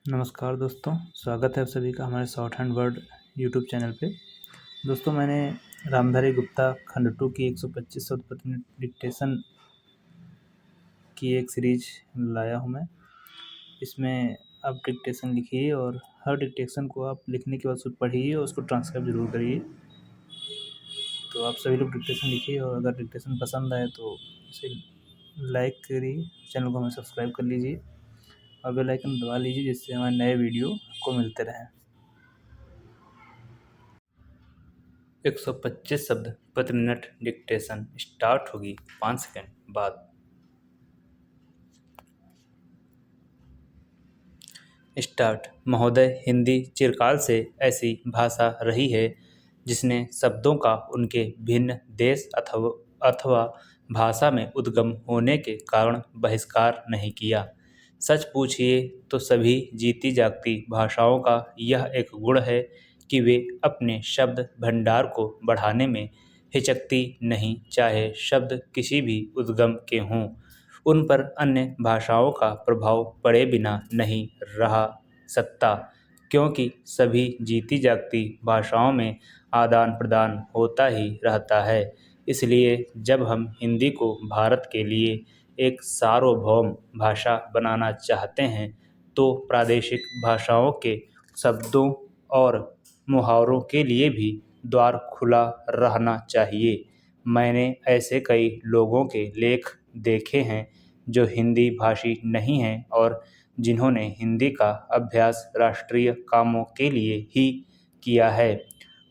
नमस्कार दोस्तों, स्वागत है आप सभी का हमारे short hand word YouTube channel पे। दोस्तों, मैंने रामधारी गुप्ता खंड 2 की 125 शब्द प्रति मिनट डिक्टेशन की एक सीरीज लाया हूँ मैं। इसमें आप डिक्टेशन लिखिए और हर डिक्टेशन को आप लिखने के बाद उसको पढ़िए और उसको ट्रांसक्राइब ज़रूर करिए। तो आप सभी लोग डिक्टेशन लिखिए और अगर डिक्टेशन पसंद आए तो इसे लाइक करिए, चैनल को हमें सब्सक्राइब कर लीजिए और बेल आइकन दबा लीजिए जिससे हमारे नए वीडियो आपको मिलते रहें। 125 शब्द प्रति मिनट डिक्टेशन स्टार्ट होगी 5 सेकंड बाद। स्टार्ट। महोदय, हिंदी चिरकाल से ऐसी भाषा रही है जिसने शब्दों का उनके भिन्न देश अथवा भाषा में उद्गम होने के कारण बहिष्कार नहीं किया। सच पूछिए तो सभी जीती जागती भाषाओं का यह एक गुण है कि वे अपने शब्द भंडार को बढ़ाने में हिचकती नहीं, चाहे शब्द किसी भी उद्गम के हों। उन पर अन्य भाषाओं का प्रभाव पड़े बिना नहीं रह सकता, क्योंकि सभी जीती जागती भाषाओं में आदान प्रदान होता ही रहता है। इसलिए जब हम हिंदी को भारत के लिए एक सार्वभौम भाषा बनाना चाहते हैं तो प्रादेशिक भाषाओं के शब्दों और मुहावरों के लिए भी द्वार खुला रहना चाहिए। मैंने ऐसे कई लोगों के लेख देखे हैं जो हिंदी भाषी नहीं हैं और जिन्होंने हिंदी का अभ्यास राष्ट्रीय कामों के लिए ही किया है।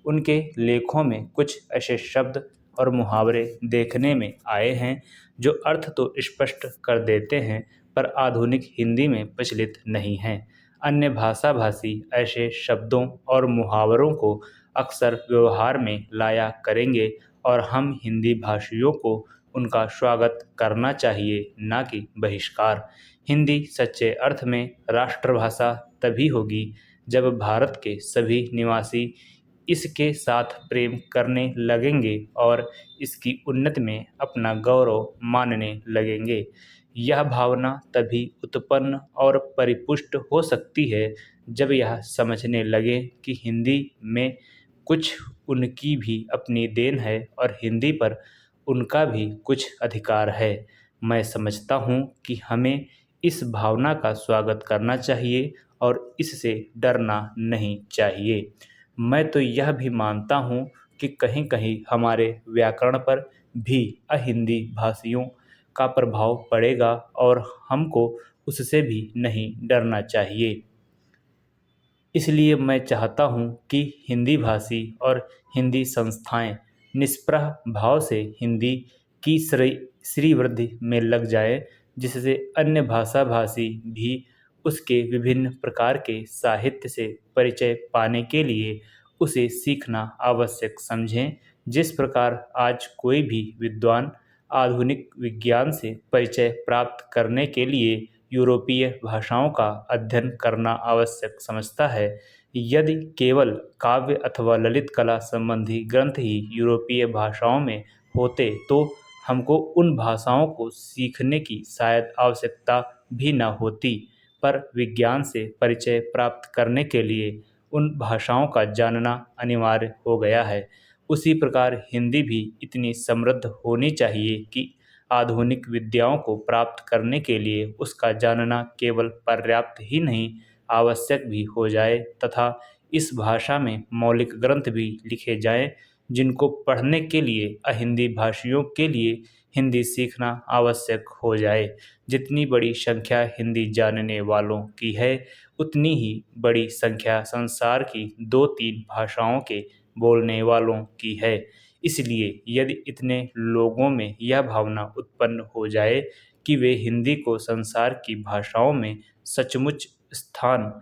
उनके लेखों में कुछ ऐसे शब्द और मुहावरे देखने में आए हैं जो अर्थ तो स्पष्ट कर देते हैं पर आधुनिक हिंदी में प्रचलित नहीं हैं। अन्य भाषा भाषी ऐसे शब्दों और मुहावरों को अक्सर व्यवहार में लाया करेंगे और हम हिंदी भाषियों को उनका स्वागत करना चाहिए, ना कि बहिष्कार। हिंदी सच्चे अर्थ में राष्ट्रभाषा तभी होगी जब भारत के सभी निवासी इसके साथ प्रेम करने लगेंगे और इसकी उन्नति में अपना गौरव मानने लगेंगे। यह भावना तभी उत्पन्न और परिपुष्ट हो सकती है जब यह समझने लगे कि हिंदी में कुछ उनकी भी अपनी देन है और हिंदी पर उनका भी कुछ अधिकार है। मैं समझता हूँ कि हमें इस भावना का स्वागत करना चाहिए और इससे डरना नहीं चाहिए। मैं तो यह भी मानता हूँ कि कहीं कहीं हमारे व्याकरण पर भी अहिंदी भाषियों का प्रभाव पड़ेगा और हमको उससे भी नहीं डरना चाहिए। इसलिए मैं चाहता हूँ कि हिंदी भाषी और हिंदी संस्थाएं निष्प्रह भाव से हिंदी की श्रीवृद्धि में लग जाए, जिससे अन्य भाषा भाषी भी उसके विभिन्न प्रकार के साहित्य से परिचय पाने के लिए उसे सीखना आवश्यक समझें। जिस प्रकार आज कोई भी विद्वान आधुनिक विज्ञान से परिचय प्राप्त करने के लिए यूरोपीय भाषाओं का अध्ययन करना आवश्यक समझता है, यदि केवल काव्य अथवा ललित कला संबंधी ग्रंथ ही यूरोपीय भाषाओं में होते तो हमको उन भाषाओं को सीखने की शायद आवश्यकता भी न होती। पर विज्ञान से परिचय प्राप्त करने के लिए उन भाषाओं का जानना अनिवार्य हो गया है। उसी प्रकार हिंदी भी इतनी समृद्ध होनी चाहिए कि आधुनिक विद्याओं को प्राप्त करने के लिए उसका जानना केवल पर्याप्त ही नहीं, आवश्यक भी हो जाए तथा इस भाषा में मौलिक ग्रंथ भी लिखे जाएं, जिनको पढ़ने के लिए अहिंदी भाषियों के लिए हिंदी सीखना आवश्यक हो जाए। जितनी बड़ी संख्या हिंदी जानने वालों की है, उतनी ही बड़ी संख्या संसार की 2-3 भाषाओं के बोलने वालों की है। इसलिए यदि इतने लोगों में यह भावना उत्पन्न हो जाए कि वे हिंदी को संसार की भाषाओं में सचमुच स्थान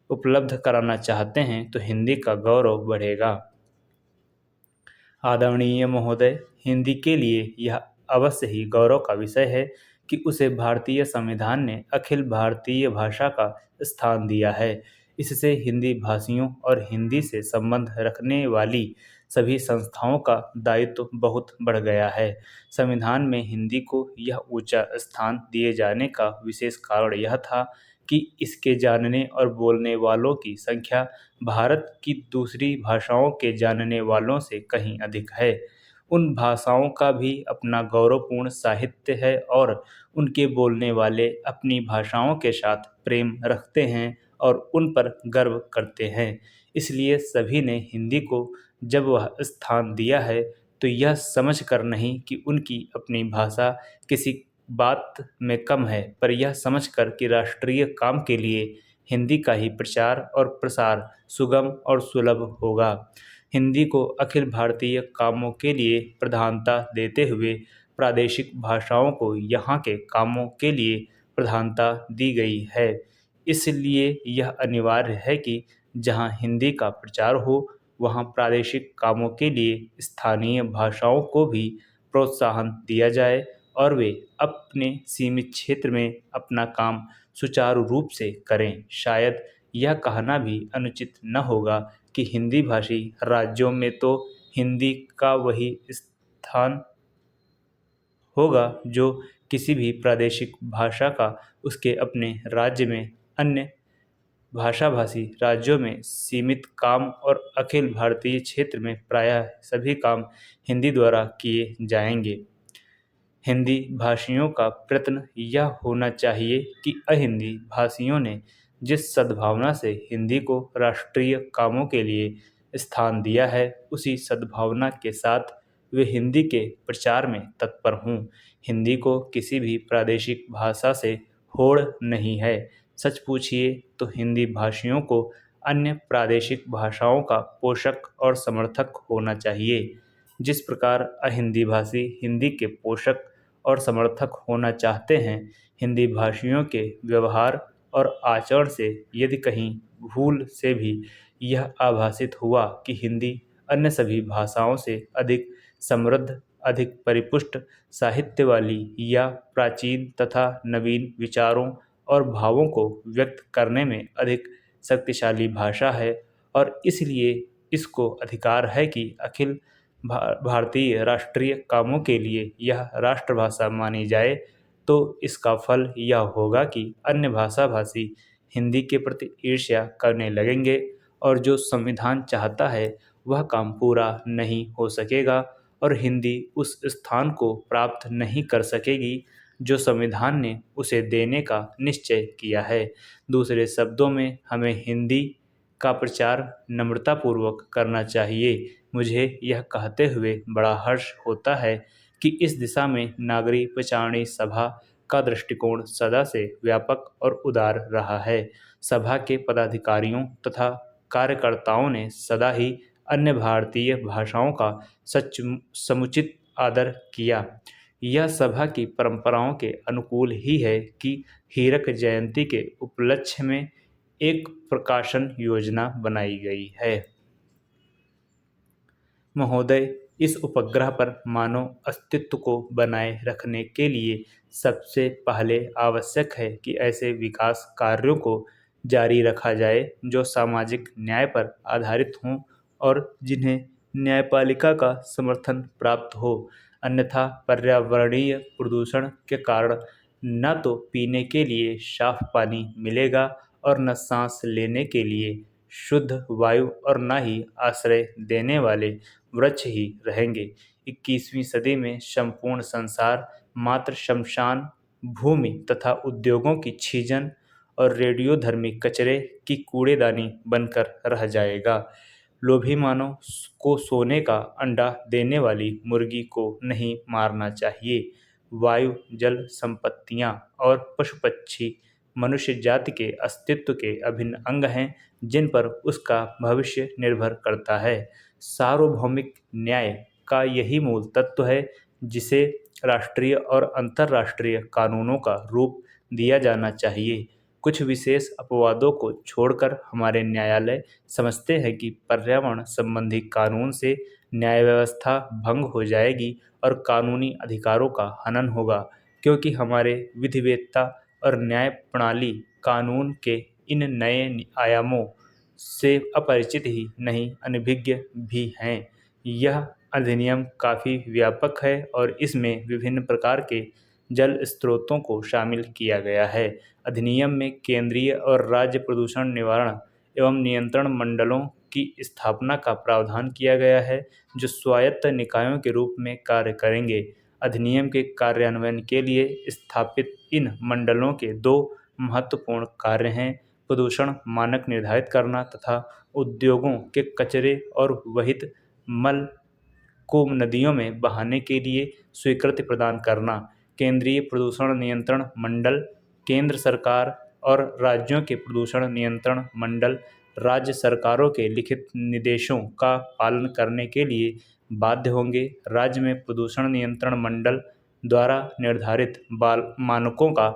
उपलब्ध कराना चाहते हैं तो हिंदी का गौरव बढ़ेगा। आदरणीय महोदय, हिंदी के लिए यह अवश्य ही गौरव का विषय है कि उसे भारतीय संविधान ने अखिल भारतीय भाषा का स्थान दिया है। इससे हिंदी भाषियों और हिंदी से संबंध रखने वाली सभी संस्थाओं का दायित्व बहुत बढ़ गया है। संविधान में हिंदी को यह ऊंचा स्थान दिए जाने का विशेष कारण यह था कि इसके जानने और बोलने वालों की संख्या भारत की दूसरी भाषाओं के जानने वालों से कहीं अधिक है। उन भाषाओं का भी अपना गौरवपूर्ण साहित्य है और उनके बोलने वाले अपनी भाषाओं के साथ प्रेम रखते हैं और उन पर गर्व करते हैं। इसलिए सभी ने हिंदी को जब वह स्थान दिया है तो यह समझ कर नहीं कि उनकी अपनी भाषा किसी बात में कम है, पर यह समझकर कि राष्ट्रीय काम के लिए हिंदी का ही प्रचार और प्रसार सुगम और सुलभ होगा। हिंदी को अखिल भारतीय कामों के लिए प्रधानता देते हुए प्रादेशिक भाषाओं को यहाँ के कामों के लिए प्रधानता दी गई है। इसलिए यह अनिवार्य है कि जहाँ हिंदी का प्रचार हो वहाँ प्रादेशिक कामों के लिए स्थानीय भाषाओं को भी प्रोत्साहन दिया जाए और वे अपने सीमित क्षेत्र में अपना काम सुचारू रूप से करें। शायद यह कहना भी अनुचित न होगा कि हिंदी भाषी राज्यों में तो हिंदी का वही स्थान होगा जो किसी भी प्रादेशिक भाषा का उसके अपने राज्य में अन्य भाषाभाषी राज्यों में सीमित काम और अखिल भारतीय क्षेत्र में प्रायः सभी काम हिंदी द्वारा किए जाएंगे। हिंदी भाषियों का प्रयत्न यह होना चाहिए कि अहिंदी भाषियों ने जिस सद्भावना से हिंदी को राष्ट्रीय कामों के लिए स्थान दिया है उसी सद्भावना के साथ वे हिंदी के प्रचार में तत्पर हों। हिंदी को किसी भी प्रादेशिक भाषा से होड़ नहीं है। सच पूछिए तो हिंदी भाषियों को अन्य प्रादेशिक भाषाओं का पोषक और समर्थक होना चाहिए। जिस प्रकार अहिंदी भाषी हिंदी के पोषक और समर्थक होना चाहते हैं, हिंदी भाषियों के व्यवहार और आचरण से यदि कहीं भूल से भी यह आभासित हुआ कि हिंदी अन्य सभी भाषाओं से अधिक समृद्ध, अधिक परिपुष्ट साहित्य वाली या प्राचीन तथा नवीन विचारों और भावों को व्यक्त करने में अधिक शक्तिशाली भाषा है और इसलिए इसको अधिकार है कि अखिल भारतीय राष्ट्रीय कामों के लिए यह राष्ट्रभाषा मानी जाए, तो इसका फल यह होगा कि अन्य भाषा भाषी हिंदी के प्रति ईर्ष्या करने लगेंगे और जो संविधान चाहता है वह काम पूरा नहीं हो सकेगा और हिंदी उस स्थान को प्राप्त नहीं कर सकेगी जो संविधान ने उसे देने का निश्चय किया है। दूसरे शब्दों में हमें हिंदी का प्रचार नम्रतापूर्वक करना चाहिए। मुझे यह कहते हुए बड़ा हर्ष होता है कि इस दिशा में नागरी प्रचारणी सभा का दृष्टिकोण सदा से व्यापक और उदार रहा है। सभा के पदाधिकारियों तथा कार्यकर्ताओं ने सदा ही अन्य भारतीय भाषाओं का समुचित आदर किया। यह सभा की परंपराओं के अनुकूल ही है कि हीरक जयंती के उपलक्ष्य में एक प्रकाशन योजना बनाई गई है। महोदय, इस उपग्रह पर मानव अस्तित्व को बनाए रखने के लिए सबसे पहले आवश्यक है कि ऐसे विकास कार्यों को जारी रखा जाए जो सामाजिक न्याय पर आधारित हों और जिन्हें न्यायपालिका का समर्थन प्राप्त हो। अन्यथा पर्यावरणीय प्रदूषण के कारण न तो पीने के लिए साफ पानी मिलेगा और न सांस लेने के लिए शुद्ध वायु और न ही आश्रय देने वाले वृक्ष ही रहेंगे। 21वीं सदी में संपूर्ण संसार मात्र शमशान भूमि तथा उद्योगों की छीजन और रेडियोधर्मी कचरे की कूड़ेदानी बनकर रह जाएगा। लोभी मानव को सोने का अंडा देने वाली मुर्गी को नहीं मारना चाहिए। वायु, जल संपत्तियां और पशु पक्षी मनुष्य जाति के अस्तित्व के अभिन्न अंग हैं जिन पर उसका भविष्य निर्भर करता है। सार्वभौमिक न्याय का यही मूल तत्व है जिसे राष्ट्रीय और अंतर्राष्ट्रीय कानूनों का रूप दिया जाना चाहिए। कुछ विशेष अपवादों को छोड़कर हमारे न्यायालय समझते हैं कि पर्यावरण संबंधी कानून से न्याय व्यवस्था भंग हो जाएगी और कानूनी अधिकारों का हनन होगा, क्योंकि हमारे विधिवेत्ता और न्याय प्रणाली कानून के इन नए आयामों से अपरिचित ही नहीं अनभिज्ञ भी हैं। यह अधिनियम काफ़ी व्यापक है और इसमें विभिन्न प्रकार के जल स्रोतों को शामिल किया गया है। अधिनियम में केंद्रीय और राज्य प्रदूषण निवारण एवं नियंत्रण मंडलों की स्थापना का प्रावधान किया गया है, जो स्वायत्त निकायों के रूप में कार्य करेंगे। अधिनियम के कार्यान्वयन के लिए स्थापित इन मंडलों के दो महत्वपूर्ण कार्य हैं: प्रदूषण मानक निर्धारित करना तथा उद्योगों के कचरे और वहित मल को नदियों में बहाने के लिए स्वीकृति प्रदान करना। केंद्रीय प्रदूषण नियंत्रण मंडल केंद्र सरकार और राज्यों के प्रदूषण नियंत्रण मंडल राज्य सरकारों के लिखित निर्देशों का पालन करने के लिए बाध्य होंगे। राज्य में प्रदूषण नियंत्रण मंडल द्वारा निर्धारित मानकों का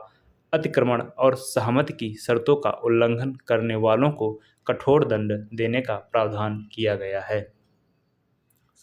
अतिक्रमण और सहमति की शर्तों का उल्लंघन करने वालों को कठोर दंड देने का प्रावधान किया गया है।